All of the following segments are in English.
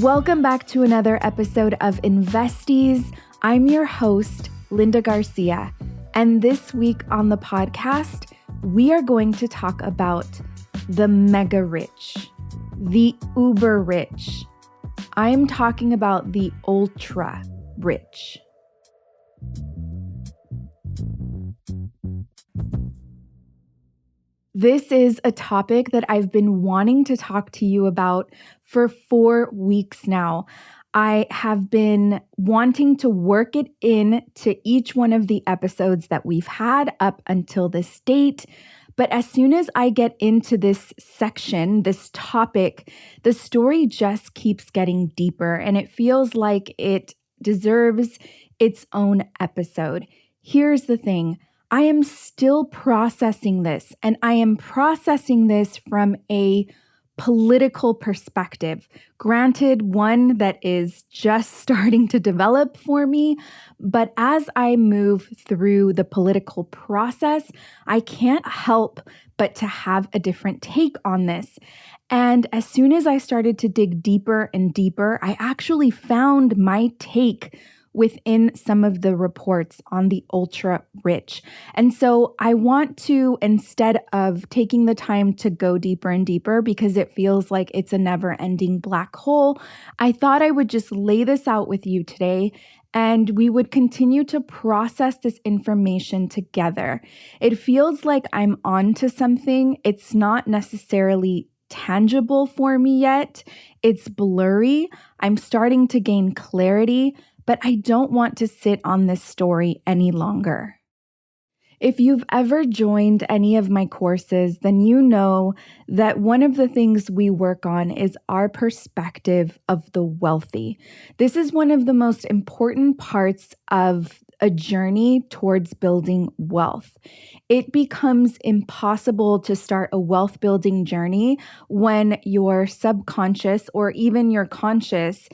Welcome back to another episode of Investies. I'm your host, Linda Garcia, and this week on the podcast, we are going to talk about the mega rich, the uber rich. I'm talking about the ultra rich. This is a topic that I've been wanting to talk to you about for 4 weeks now. I have been wanting to work it in to each one of the episodes that we've had up until this date. But as soon as I get into this section, this topic, the story just keeps getting deeper and it feels like it deserves its own episode. Here's the thing. I am still processing this, and I am processing this from a political perspective. Granted, one that is just starting to develop for me, but as I move through the political process, I can't help but to have a different take on this. And as soon as I started to dig deeper and deeper, I actually found my take within some of the reports on the ultra rich. And so I want to, instead of taking the time to go deeper and deeper because it feels like it's a never-ending black hole, I thought I would just lay this out with you today and we would continue to process this information together. It feels like I'm onto something. It's not necessarily tangible for me yet. It's blurry. I'm starting to gain clarity, but I don't want to sit on this story any longer. If you've ever joined any of my courses, then you know that one of the things we work on is our perspective of the wealthy. This is one of the most important parts of a journey towards building wealth. It becomes impossible to start a wealth building journey when your subconscious or even your conscious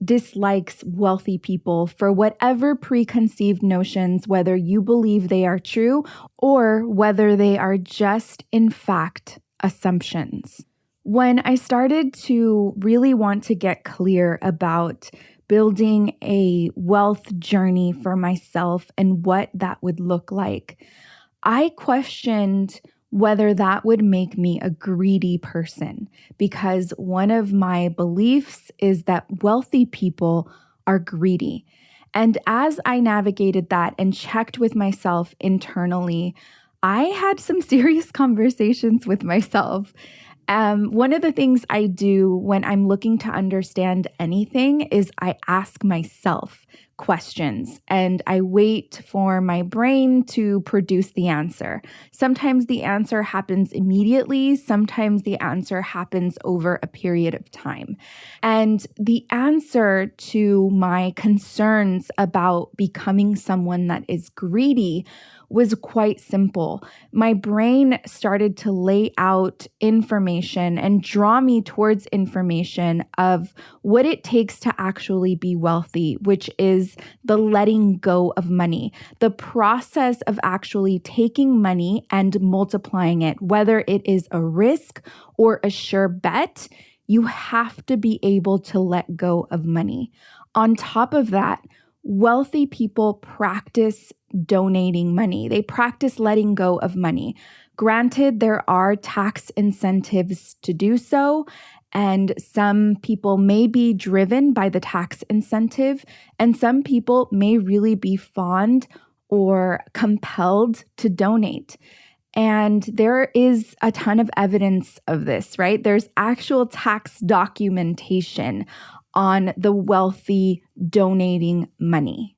dislikes wealthy people for whatever preconceived notions, whether you believe they are true or whether they are just, in fact, assumptions. When I started to really want to get clear about building a wealth journey for myself and what that would look like, I questioned whether that would make me a greedy person, because one of my beliefs is that wealthy people are greedy. And as I navigated that and checked with myself internally, I had some serious conversations with myself. One of the things I do when I'm looking to understand anything is I ask myself questions and I wait for my brain to produce the answer. Sometimes the answer happens immediately. Sometimes the answer happens over a period of time. And the answer to my concerns about becoming someone that is greedy was quite simple. My brain started to lay out information and draw me towards information of what it takes to actually be wealthy, which is the letting go of money, the process of actually taking money and multiplying it, whether it is a risk or a sure bet. You have to be able to let go of money. On top of that, wealthy people practice donating money. They practice letting go of money. Granted, there are tax incentives to do so, and some people may be driven by the tax incentive, and some people may really be fond or compelled to donate. And there is a ton of evidence of this, right? There's actual tax documentation on the wealthy donating money.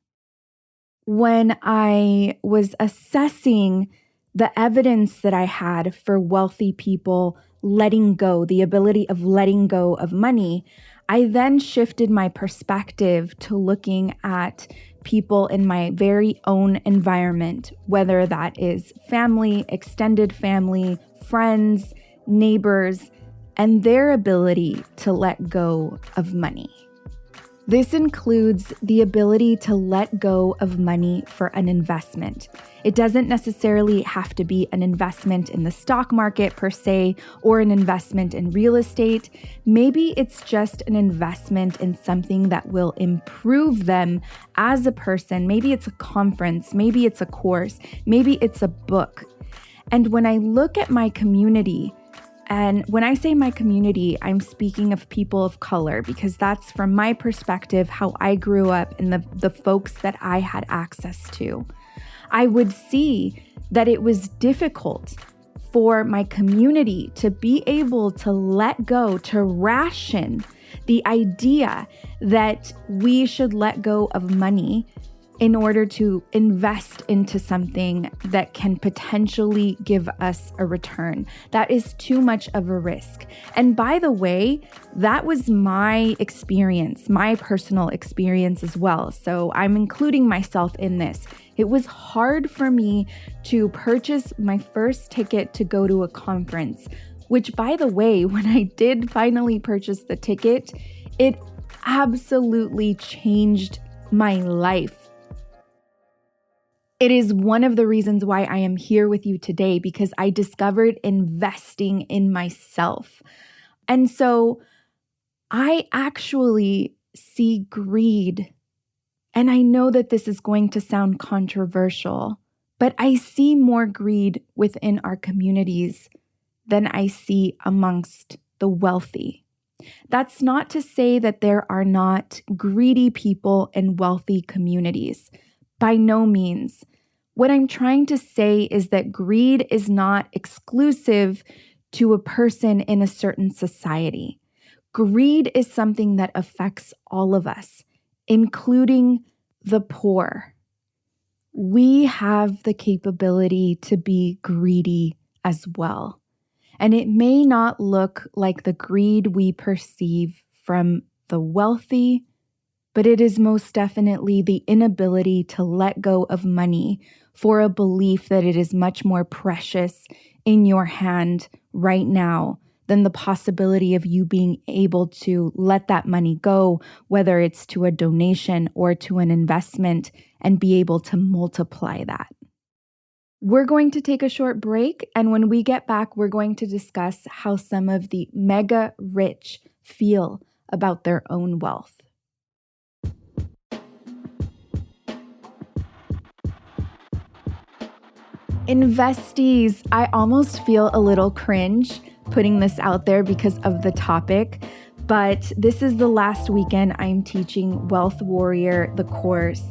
When I was assessing the evidence that I had for wealthy people letting go, the ability of letting go of money, I then shifted my perspective to looking at people in my very own environment, whether that is family, extended family, friends, neighbors, and their ability to let go of money. This includes the ability to let go of money for an investment. It doesn't necessarily have to be an investment in the stock market per se, or an investment in real estate. Maybe it's just an investment in something that will improve them as a person. Maybe it's a conference, maybe it's a course, maybe it's a book. And when I look at my community, and when I say my community, I'm speaking of people of color, because that's from my perspective how I grew up and the folks that I had access to. I would see that it was difficult for my community to be able to let go, to ration the idea that we should let go of money in order to invest into something that can potentially give us a return. That is too much of a risk. And by the way, that was my experience, my personal experience as well. So I'm including myself in this. It was hard for me to purchase my first ticket to go to a conference, which, by the way, when I did finally purchase the ticket, it absolutely changed my life. It is one of the reasons why I am here with you today, because I discovered investing in myself. And so I actually see greed. And I know that this is going to sound controversial, but I see more greed within our communities than I see amongst the wealthy. That's not to say that there are not greedy people in wealthy communities. By no means. What I'm trying to say is that greed is not exclusive to a person in a certain society. Greed is something that affects all of us, including the poor. We have the capability to be greedy as well. And it may not look like the greed we perceive from the wealthy, but it is most definitely the inability to let go of money for a belief that it is much more precious in your hand right now than the possibility of you being able to let that money go, whether it's to a donation or to an investment, and be able to multiply that. We're going to take a short break, and when we get back, we're going to discuss how some of the mega rich feel about their own wealth. Investies, I almost feel a little cringe putting this out there because of the topic, but this is the last weekend I'm teaching Wealth Warrior, the course.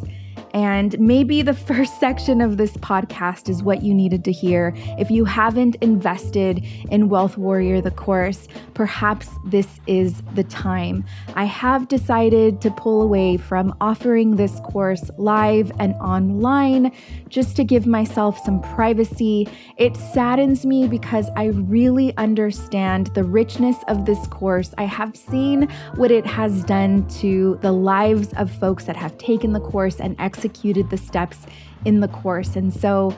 And maybe the first section of this podcast is what you needed to hear. If you haven't invested in Wealth Warrior, the course, perhaps this is the time. I have decided to pull away from offering this course live and online just to give myself some privacy. It saddens me because I really understand the richness of this course. I have seen what it has done to the lives of folks that have taken the course and executed the steps in the course. And so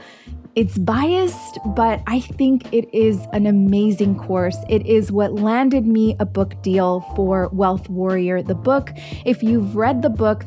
it's biased, but I think it is an amazing course. It is what landed me a book deal for Wealth Warrior, the book. If you've read the book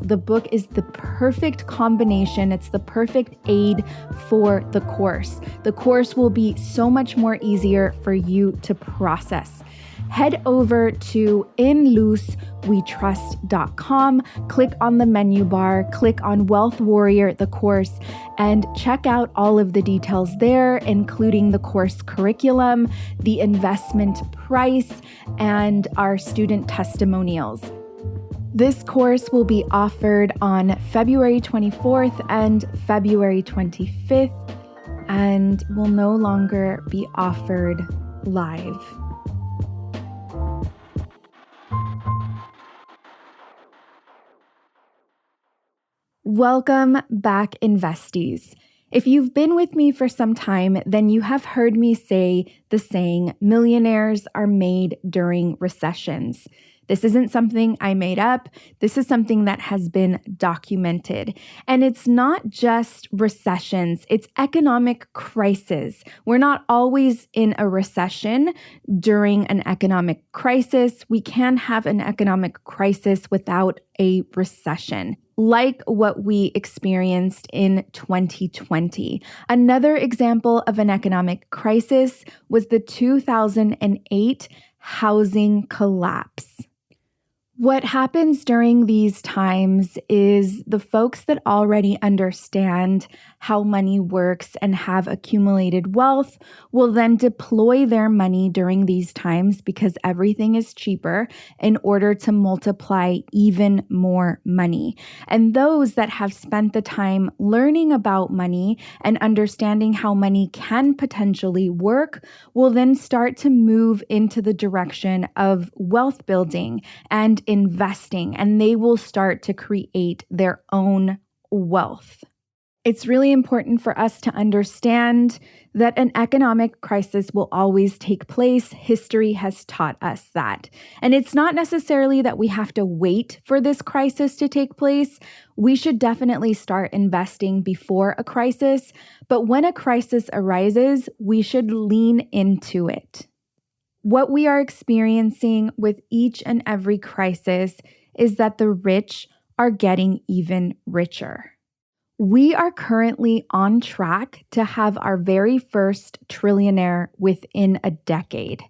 is the perfect combination. It's the perfect aid for the course. The course will be so much more easier for you to process. Head over to inluzwetrust.com, click on the menu bar, click on Wealth Warrior, the course, and check out all of the details there, including the course curriculum, the investment price, and our student testimonials. This course will be offered on February 24th and February 25th, and will no longer be offered live. Welcome back, Investies. If you've been with me for some time, then you have heard me say the saying, millionaires are made during recessions. This isn't something I made up. This is something that has been documented. And it's not just recessions, it's economic crisis. We're not always in a recession during an economic crisis. We can have an economic crisis without a recession, like what we experienced in 2020. Another example of an economic crisis was the 2008 housing collapse. What happens during these times is the folks that already understand how money works and have accumulated wealth will then deploy their money during these times because everything is cheaper in order to multiply even more money. And those that have spent the time learning about money and understanding how money can potentially work will then start to move into the direction of wealth building and investing, and they will start to create their own wealth. It's really important for us to understand that an economic crisis will always take place. History has taught us that. And it's not necessarily that we have to wait for this crisis to take place. We should definitely start investing before a crisis. But when a crisis arises, we should lean into it. What we are experiencing with each and every crisis is that the rich are getting even richer. We are currently on track to have our very first trillionaire within a decade.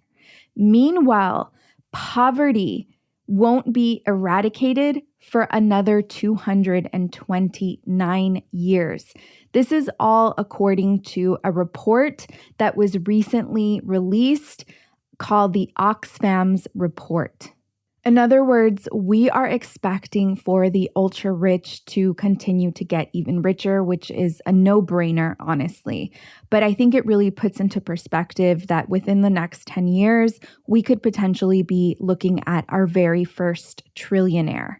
Meanwhile, poverty won't be eradicated for another 229 years. This is all according to a report that was recently released called the Oxfam's report. In other words, we are expecting for the ultra rich to continue to get even richer, which is a no-brainer, honestly. But I think it really puts into perspective that within the next 10 years, we could potentially be looking at our very first trillionaire.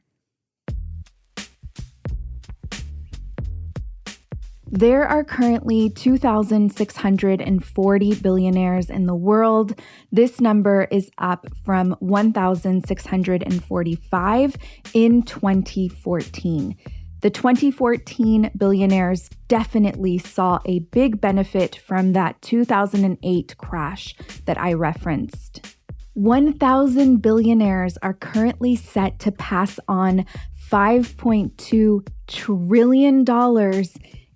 There are currently 2,640 billionaires in the world. This number is up from 1,645 in 2014. The 2014 billionaires definitely saw a big benefit from that 2008 crash that I referenced. 1,000 billionaires are currently set to pass on $5.2 trillion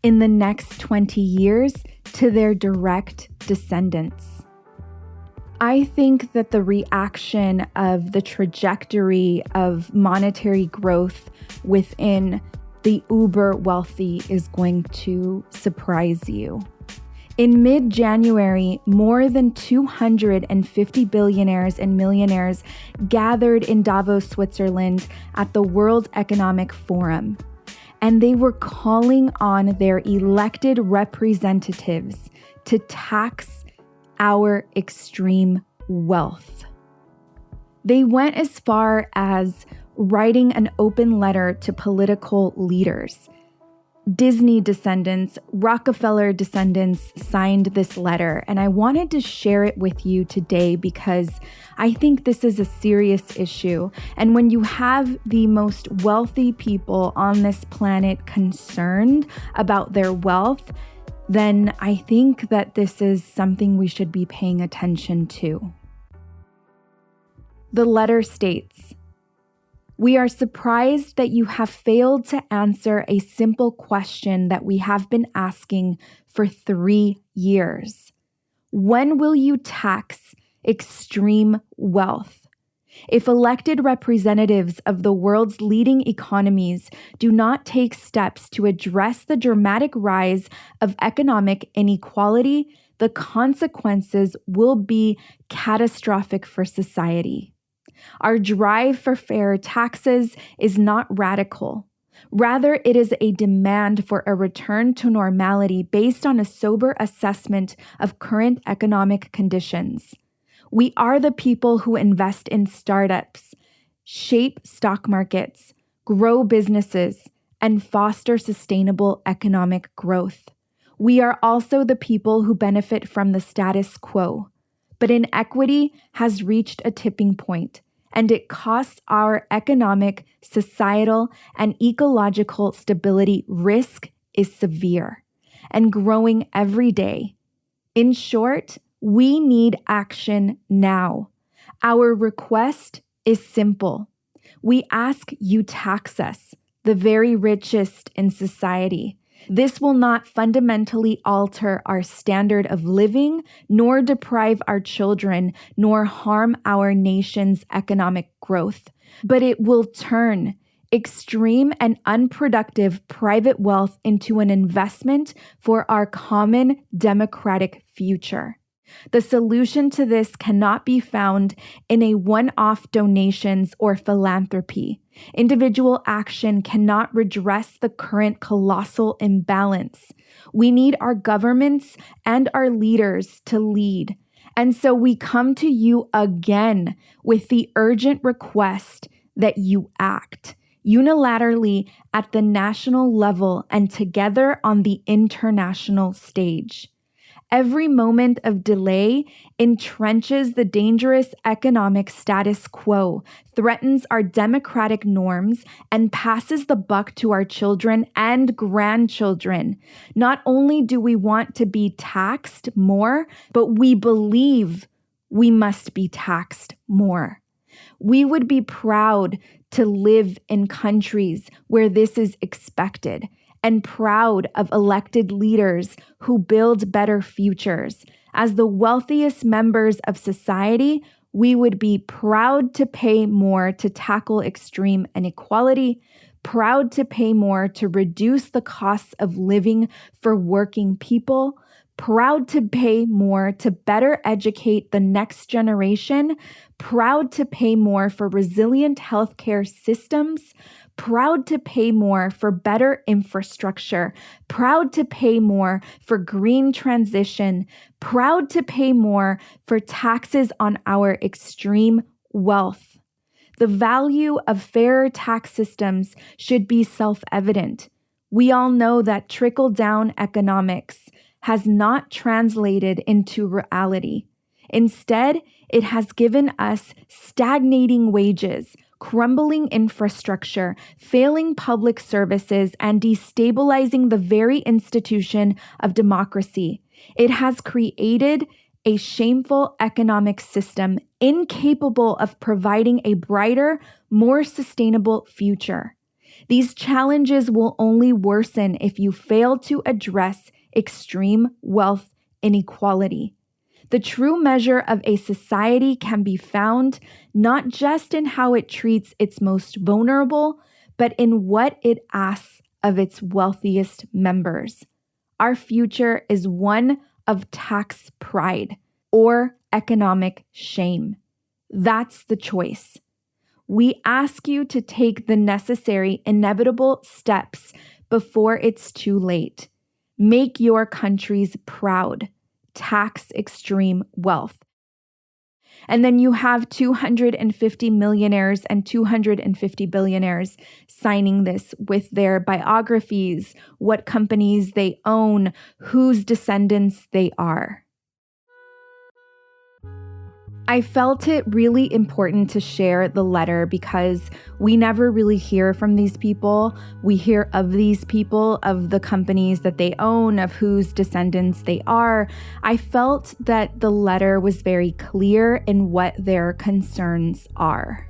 in the next 20 years to their direct descendants. I think that the reaction of the trajectory of monetary growth within the uber wealthy is going to surprise you. In mid-January, more than 250 billionaires and millionaires gathered in Davos, Switzerland at the World Economic Forum. And they were calling on their elected representatives to tax our extreme wealth. They went as far as writing an open letter to political leaders. Disney descendants, Rockefeller descendants signed this letter, and I wanted to share it with you today because I think this is a serious issue. And when you have the most wealthy people on this planet concerned about their wealth, then I think that this is something we should be paying attention to. The letter states, "We are surprised that you have failed to answer a simple question that we have been asking for 3 years. When will you tax extreme wealth? If elected representatives of the world's leading economies do not take steps to address the dramatic rise of economic inequality, the consequences will be catastrophic for society. Our drive for fair taxes is not radical. Rather, it is a demand for a return to normality based on a sober assessment of current economic conditions. We are the people who invest in startups, shape stock markets, grow businesses, and foster sustainable economic growth. We are also the people who benefit from the status quo. But inequity has reached a tipping point, and it costs our economic, societal, and ecological stability. Risk is severe and growing every day. In short, we need action now. Our request is simple. We ask you tax us, the very richest in society. This will not fundamentally alter our standard of living, nor deprive our children, nor harm our nation's economic growth. But it will turn extreme and unproductive private wealth into an investment for our common democratic future. The solution to this cannot be found in a one-off donations or philanthropy. Individual action cannot redress the current colossal imbalance. We need our governments and our leaders to lead. And so we come to you again with the urgent request that you act unilaterally at the national level and together on the international stage. Every moment of delay entrenches the dangerous economic status quo, threatens our democratic norms, and passes the buck to our children and grandchildren. Not only do we want to be taxed more, but we believe we must be taxed more. We would be proud to live in countries where this is expected, and proud of elected leaders who build better futures. As the wealthiest members of society, we would be proud to pay more to tackle extreme inequality, proud to pay more to reduce the costs of living for working people, proud to pay more to better educate the next generation, proud to pay more for resilient healthcare systems, proud to pay more for better infrastructure, proud to pay more for green transition, proud to pay more for taxes on our extreme wealth. The value of fairer tax systems should be self-evident. We all know that trickle-down economics has not translated into reality. Instead, it has given us stagnating wages, crumbling infrastructure, failing public services, and destabilizing the very institution of democracy. It has created a shameful economic system incapable of providing a brighter, more sustainable future. These challenges will only worsen if you fail to address extreme wealth inequality. The true measure of a society can be found not just in how it treats its most vulnerable, but in what it asks of its wealthiest members. Our future is one of tax pride or economic shame. That's the choice. We ask you to take the necessary, inevitable steps before it's too late. Make your countries proud. Tax extreme wealth. And then you have 250 millionaires and 250 billionaires signing this with their biographies, what companies they own, whose descendants they are. I felt it really important to share the letter because we never really hear from these people. We hear of these people, of the companies that they own, of whose descendants they are. I felt that the letter was very clear in what their concerns are.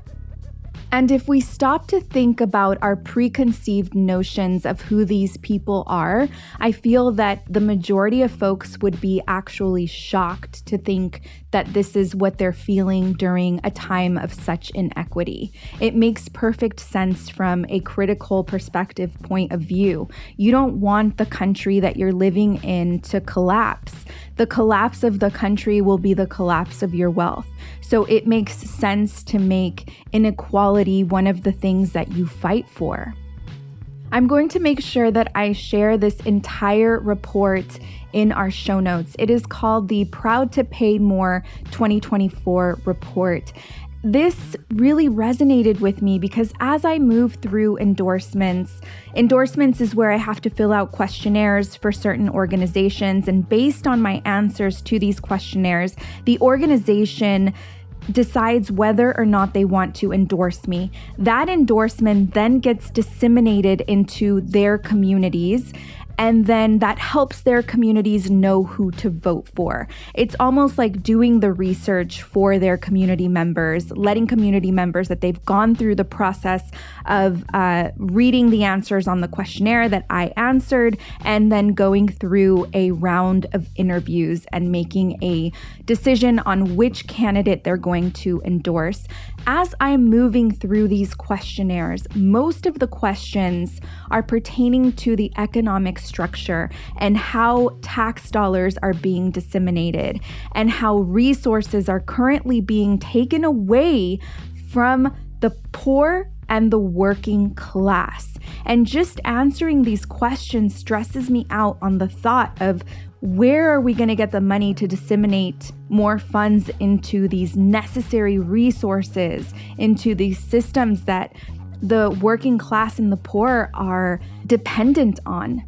And if we stop to think about our preconceived notions of who these people are, I feel that the majority of folks would be actually shocked to think that this is what they're feeling during a time of such inequity. It makes perfect sense from a critical perspective point of view. You don't want the country that you're living in to collapse. The collapse of the country will be the collapse of your wealth. So it makes sense to make inequality one of the things that you fight for. I'm going to make sure that I share this entire report in our show notes. It is called the Proud to Pay More 2024 report. This really resonated with me because as I move through endorsements is where I have to fill out questionnaires for certain organizations. And based on my answers to these questionnaires, the organization decides whether or not they want to endorse me. That endorsement then gets disseminated into their communities, and then that helps their communities know who to vote for. It's almost like doing the research for their community members, letting community members that they've gone through the process of reading the answers on the questionnaire that I answered, and then going through a round of interviews and making a decision on which candidate they're going to endorse. As I'm moving through these questionnaires, most of the questions are pertaining to the economic structure and how tax dollars are being disseminated and how resources are currently being taken away from the poor and the working class. And just answering these questions stresses me out on the thought of where are we going to get the money to disseminate more funds into these necessary resources, into these systems that the working class and the poor are dependent on.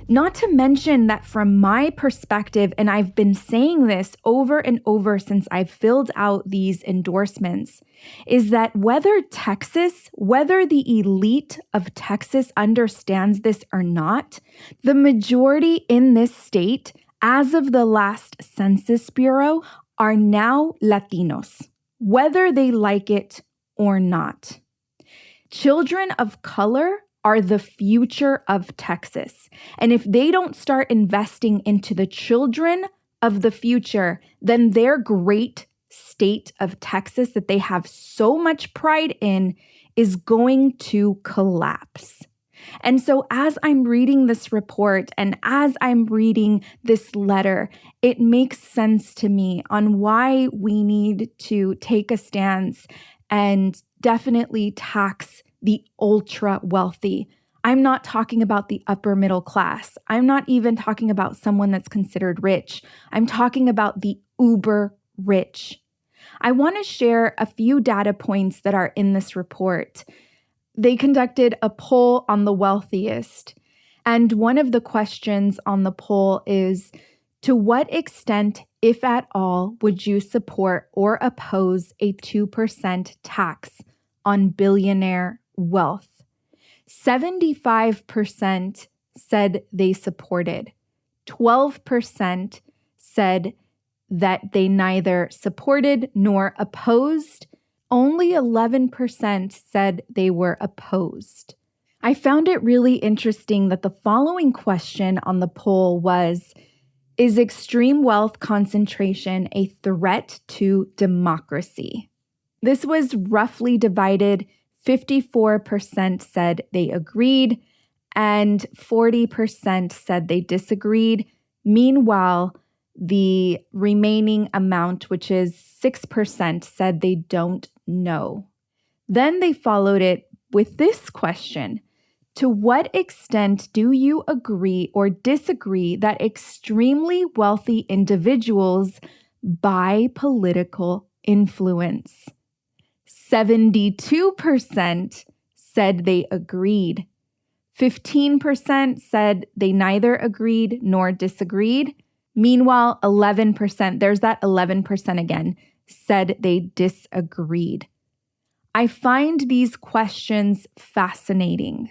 Not to mention that from my perspective, and I've been saying this over and over since I've filled out these endorsements, is that whether the elite of Texas understands this or not, the majority in this state, as of the last Census Bureau, are now Latinos, whether they like it or not. Children of color are the future of Texas. And if they don't start investing into the children of the future, then their great state of Texas that they have so much pride in is going to collapse. And so as I'm reading this report and as I'm reading this letter, it makes sense to me on why we need to take a stance and definitely tax the ultra wealthy. I'm not talking about the upper middle class. I'm not even talking about someone that's considered rich. I'm talking about the uber rich. I want to share a few data points that are in this report. They conducted a poll on the wealthiest, and one of the questions on the poll is, to what extent, if at all, would you support or oppose a 2% tax on billionaire wealth? 75% said they supported. 12% said that they neither supported nor opposed. Only 11% said they were opposed. I found it really interesting that the following question on the poll was, is extreme wealth concentration a threat to democracy? This was roughly divided. 54% said they agreed and 40% said they disagreed. Meanwhile, the remaining amount, which is 6%, said they don't know. Then they followed it with this question. To what extent do you agree or disagree that extremely wealthy individuals buy political influence? 72% said they agreed. 15% said they neither agreed nor disagreed. Meanwhile, 11%, there's that 11% again, said they disagreed. I find these questions fascinating.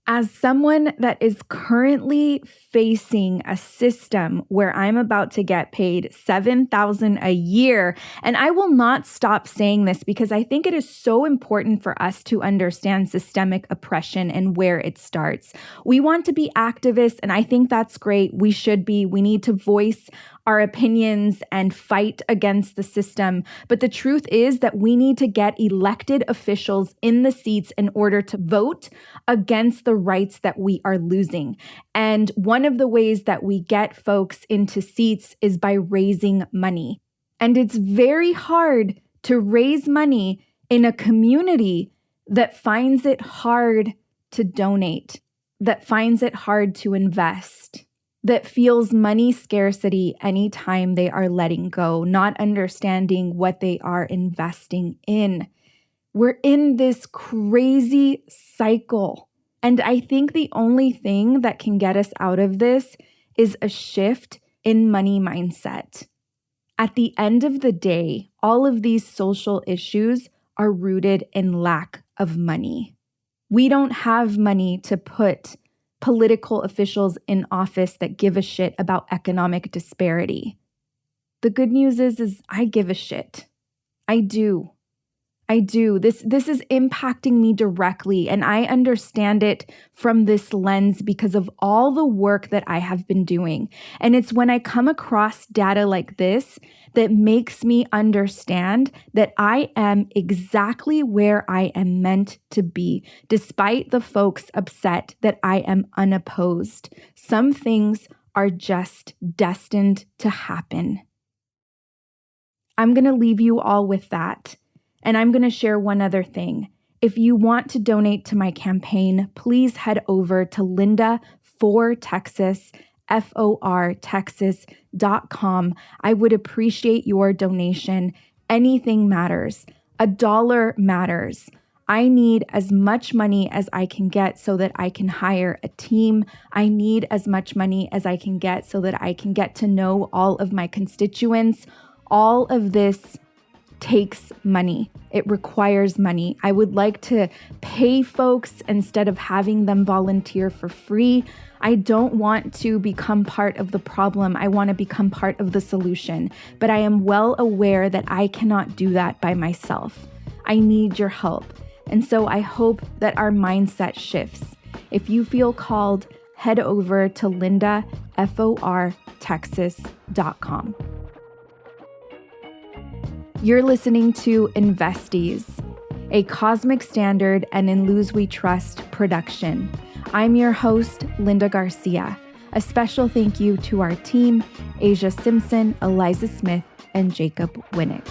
As someone that is currently facing a system where I'm about to get paid $7,000 a year, and I will not stop saying this because I think it is so important for us to understand systemic oppression and where it starts. We want to be activists, and I think that's great. We should be. We need to voice our opinions and fight against the system. But the truth is that we need to get elected officials in the seats in order to vote against the rights that we are losing. And one of the ways that we get folks into seats is by raising money. And it's very hard to raise money in a community that finds it hard to donate, that finds it hard to invest, that feels money scarcity anytime they are letting go, not understanding what they are investing in. We're in this crazy cycle. And I think the only thing that can get us out of this is a shift in money mindset. At the end of the day, all of these social issues are rooted in lack of money. We don't have money to put political officials in office that give a shit about economic disparity. The good news is I give a shit. I do. This is impacting me directly, and I understand it from this lens because of all the work that I have been doing. And it's when I come across data like this that makes me understand that I am exactly where I am meant to be, despite the folks upset that I am unopposed. Some things are just destined to happen. I'm going to leave you all with that. And I'm going to share one other thing. If you want to donate to my campaign, please head over to Linda for Texas, FOR Texas.com. I would appreciate your donation. Anything matters. $1 matters. I need as much money as I can get so that I can hire a team. I need as much money as I can get so that I can get to know all of my constituents. All of this takes money. It requires money. I would like to pay folks instead of having them volunteer for free. I don't want to become part of the problem. I want to become part of the solution. But I am well aware that I cannot do that by myself. I need your help. And so I hope that our mindset shifts. If you feel called, head over to lindafortexas.com. You're listening to Investies, a Cosmic Standard and In Luz We Trust production. I'm your host, Linda Garcia. A special thank you to our team, Asia Simpson, Eliza Smith, and Jacob Winnick.